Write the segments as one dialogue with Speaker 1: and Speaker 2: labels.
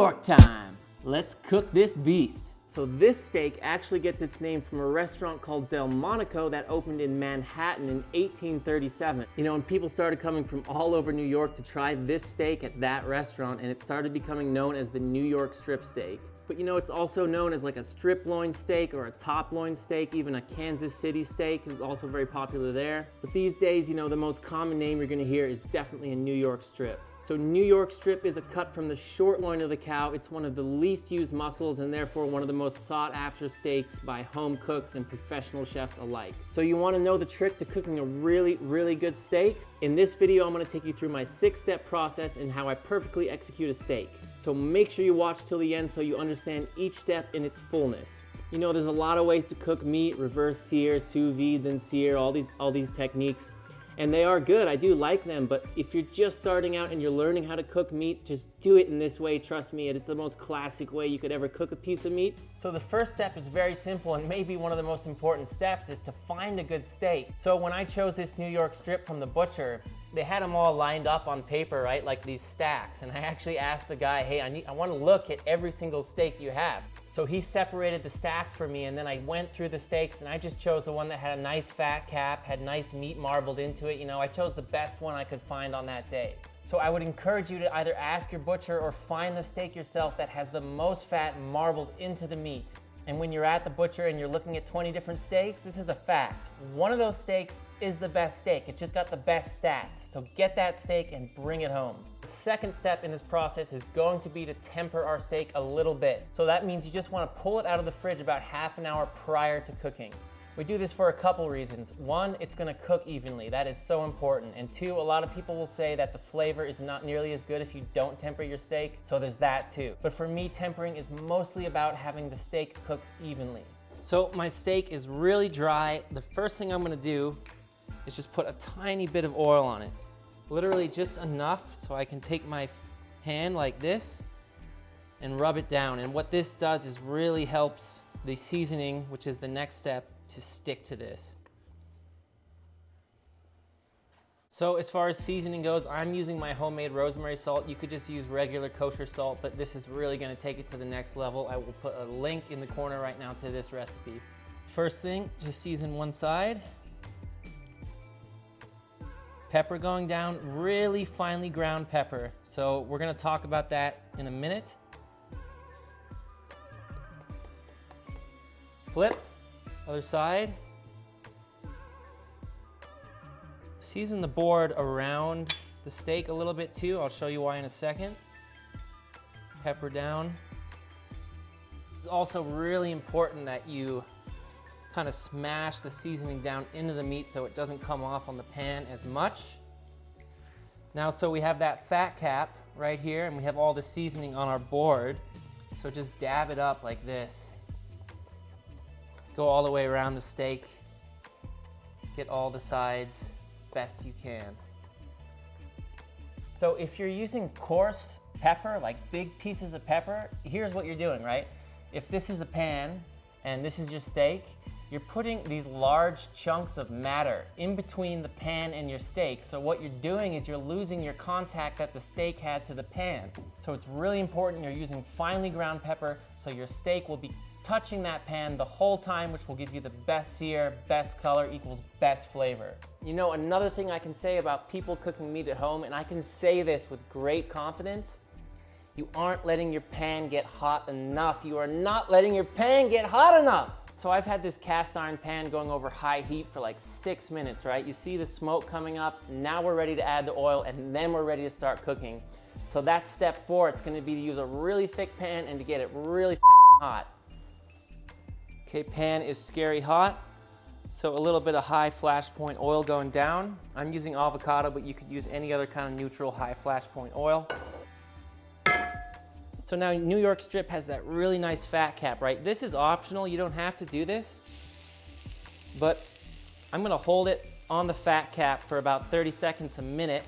Speaker 1: York time. Let's cook this beast. So this steak actually gets its name from a restaurant called Delmonico that opened in Manhattan in 1837. You know, and people started coming from all over New York to try this steak at that restaurant, and it started becoming known as the New York strip steak. But you know, it's also known as like a strip loin steak or a top loin steak, even a Kansas City steak is also very popular there. But these days, you know, the most common name you're gonna hear is definitely a New York strip. So New York strip is a cut from the short loin of the cow. It's one of the least used muscles and therefore one of the most sought after steaks by home cooks and professional chefs alike. So you wanna know the trick to cooking a really, really good steak? In this video, I'm gonna take you through my 6-step process and how I perfectly execute a steak. So make sure you watch till the end so you understand each step in its fullness. You know, there's a lot of ways to cook meat: reverse sear, sous vide, then sear, all these techniques. And they are good, I do like them, but if you're just starting out and you're learning how to cook meat, just do it in this way, trust me, it is the most classic way you could ever cook a piece of meat. So the first step is very simple, and maybe one of the most important steps is to find a good steak. So when I chose this New York strip from the butcher, they had them all lined up on paper, right, like these stacks, and I actually asked the guy, hey, I want to look at every single steak you have. So he separated the stacks for me, and then I went through the steaks and I just chose the one that had a nice fat cap, had nice meat marbled into it. You know, I chose the best one I could find on that day. So I would encourage you to either ask your butcher or find the steak yourself that has the most fat marbled into the meat. And when you're at the butcher and you're looking at 20 different steaks, this is a fact. One of those steaks is the best steak. It's just got the best stats. So get that steak and bring it home. The second step in this process is going to be to temper our steak a little bit. So that means you just want to pull it out of the fridge about half an hour prior to cooking. We do this for a couple reasons. One, it's gonna cook evenly. That is so important. And two, a lot of people will say that the flavor is not nearly as good if you don't temper your steak, so there's that too. But for me, tempering is mostly about having the steak cook evenly. So my steak is really dry. The first thing I'm gonna do is just put a tiny bit of oil on it. Literally just enough so I can take my hand like this and rub it down. And what this does is really helps the seasoning, which is the next step, to stick to this. So as far as seasoning goes, I'm using my homemade rosemary salt. You could just use regular kosher salt, but this is really gonna take it to the next level. I will put a link in the corner right now to this recipe. First thing, just season one side. Pepper going down, really finely ground pepper. So we're gonna talk about that in a minute. Flip. Other side. Season the board around the steak a little bit too. I'll show you why in a second. Pepper down. It's also really important that you kind of smash the seasoning down into the meat so it doesn't come off on the pan as much. Now, so we have that fat cap right here and we have all the seasoning on our board. So just dab it up like this. Go all the way around the steak, get all the sides best you can. So if you're using coarse pepper, like big pieces of pepper, here's what you're doing, right? If this is a pan and this is your steak, you're putting these large chunks of matter in between the pan and your steak. So what you're doing is you're losing your contact that the steak had to the pan. So it's really important you're using finely ground pepper so your steak will be touching that pan the whole time, which will give you the best sear, best color equals best flavor. You know, another thing I can say about people cooking meat at home, and I can say this with great confidence, you aren't letting your pan get hot enough. You are not letting your pan get hot enough. So I've had this cast iron pan going over high heat for like 6 minutes, right? You see the smoke coming up, now we're ready to add the oil and then we're ready to start cooking. So that's step 4, it's gonna be to use a really thick pan and to get it really hot. Okay, pan is scary hot. So a little bit of high flash point oil going down. I'm using avocado, but you could use any other kind of neutral high flash point oil. So now New York strip has that really nice fat cap, right? This is optional, you don't have to do this, but I'm gonna hold it on the fat cap for about 30 seconds, a minute,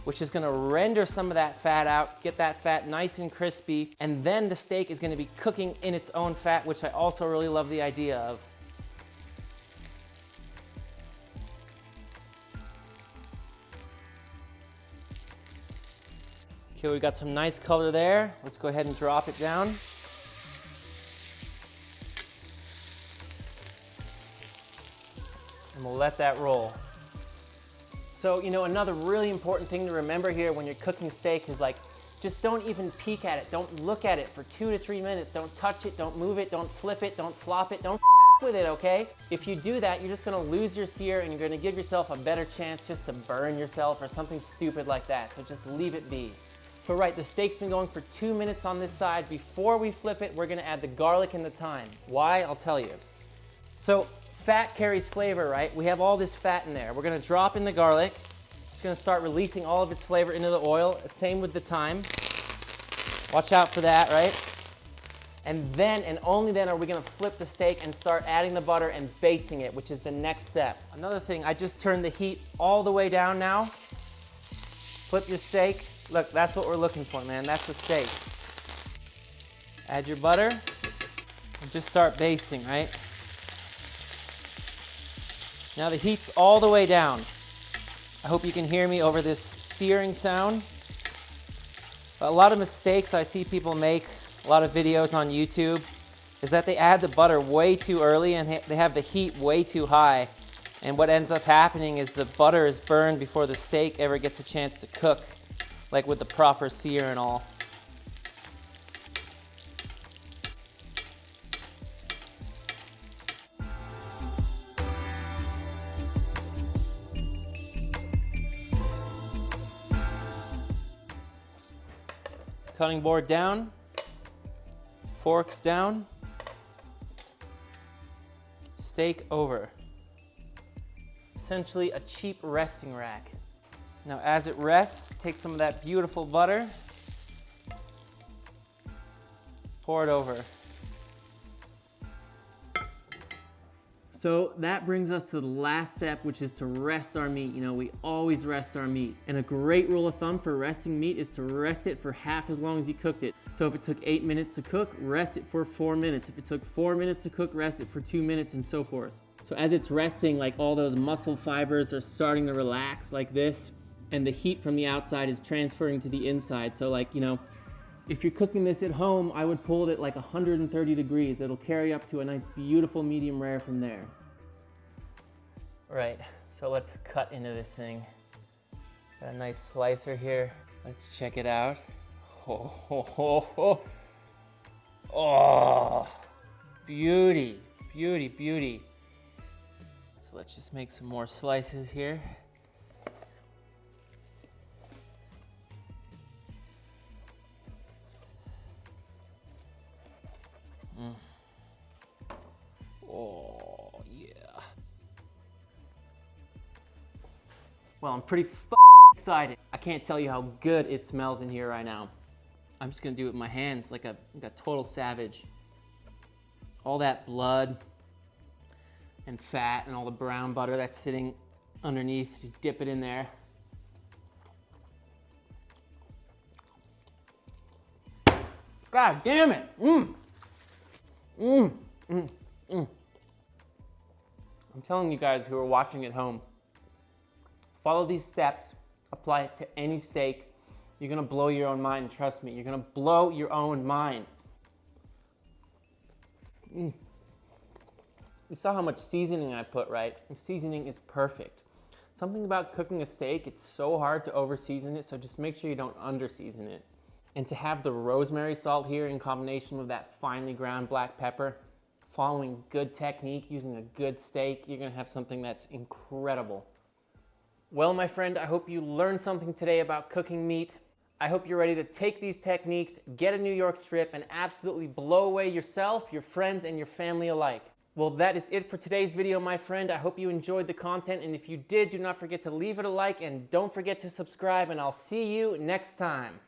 Speaker 1: which is gonna render some of that fat out, get that fat nice and crispy, and then the steak is gonna be cooking in its own fat, which I also really love the idea of. Okay, we got some nice color there. Let's go ahead and drop it down. And we'll let that roll. So, you know, another really important thing to remember here when you're cooking steak is like, just don't even peek at it. Don't look at it for 2 to 3 minutes. Don't touch it, don't move it, don't flip it, don't flop it, don't with it, okay? If you do that, you're just gonna lose your sear and you're gonna give yourself a better chance just to burn yourself or something stupid like that. So just leave it be. So right, the steak's been going for 2 minutes on this side. Before we flip it, we're gonna add the garlic and the thyme. Why? I'll tell you. So fat carries flavor, right? We have all this fat in there. We're gonna drop in the garlic. It's gonna start releasing all of its flavor into the oil. Same with the thyme. Watch out for that, right? And then, and only then, are we gonna flip the steak and start adding the butter and basting it, which is the next step. Another thing, I just turned the heat all the way down now. Flip your steak. Look, that's what we're looking for, man. That's the steak. Add your butter and just start basting, right? Now the heat's all the way down. I hope you can hear me over this searing sound. A lot of mistakes I see people make, a lot of videos on YouTube, is that they add the butter way too early and they have the heat way too high. And what ends up happening is the butter is burned before the steak ever gets a chance to cook, like with the proper sear and all. Cutting board down, forks down, steak over. Essentially a cheap resting rack. Now as it rests, take some of that beautiful butter, pour it over. So that brings us to the last step, which is to rest our meat. You know, we always rest our meat. And a great rule of thumb for resting meat is to rest it for half as long as you cooked it. So if it took 8 minutes to cook, rest it for 4 minutes. If it took 4 minutes to cook, rest it for 2 minutes, and so forth. So as it's resting, like all those muscle fibers are starting to relax like this, and the heat from the outside is transferring to the inside. So like, you know, if you're cooking this at home, I would pull it at like 130 degrees. It'll carry up to a nice, beautiful medium rare from there. All right, so let's cut into this thing. Got a nice slicer here. Let's check it out. Oh, beauty, beauty, beauty. So let's just make some more slices here. Oh, yeah. Well, I'm pretty excited. I can't tell you how good it smells in here right now. I'm just gonna do it with my hands like a total savage. All that blood and fat and all the brown butter that's sitting underneath, you dip it in there. God damn it! I'm telling you guys who are watching at home, follow these steps, apply it to any steak. You're gonna blow your own mind, trust me. You're gonna blow your own mind. You saw how much seasoning I put, right? The seasoning is perfect. Something about cooking a steak, it's so hard to over-season it, so just make sure you don't under-season it. And to have the rosemary salt here in combination with that finely ground black pepper, following good technique, using a good steak, you're gonna have something that's incredible. Well, my friend, I hope you learned something today about cooking meat. I hope you're ready to take these techniques, get a New York strip, and absolutely blow away yourself, your friends, and your family alike. Well, that is it for today's video, my friend. I hope you enjoyed the content, and if you did, do not forget to leave it a like, and don't forget to subscribe, and I'll see you next time.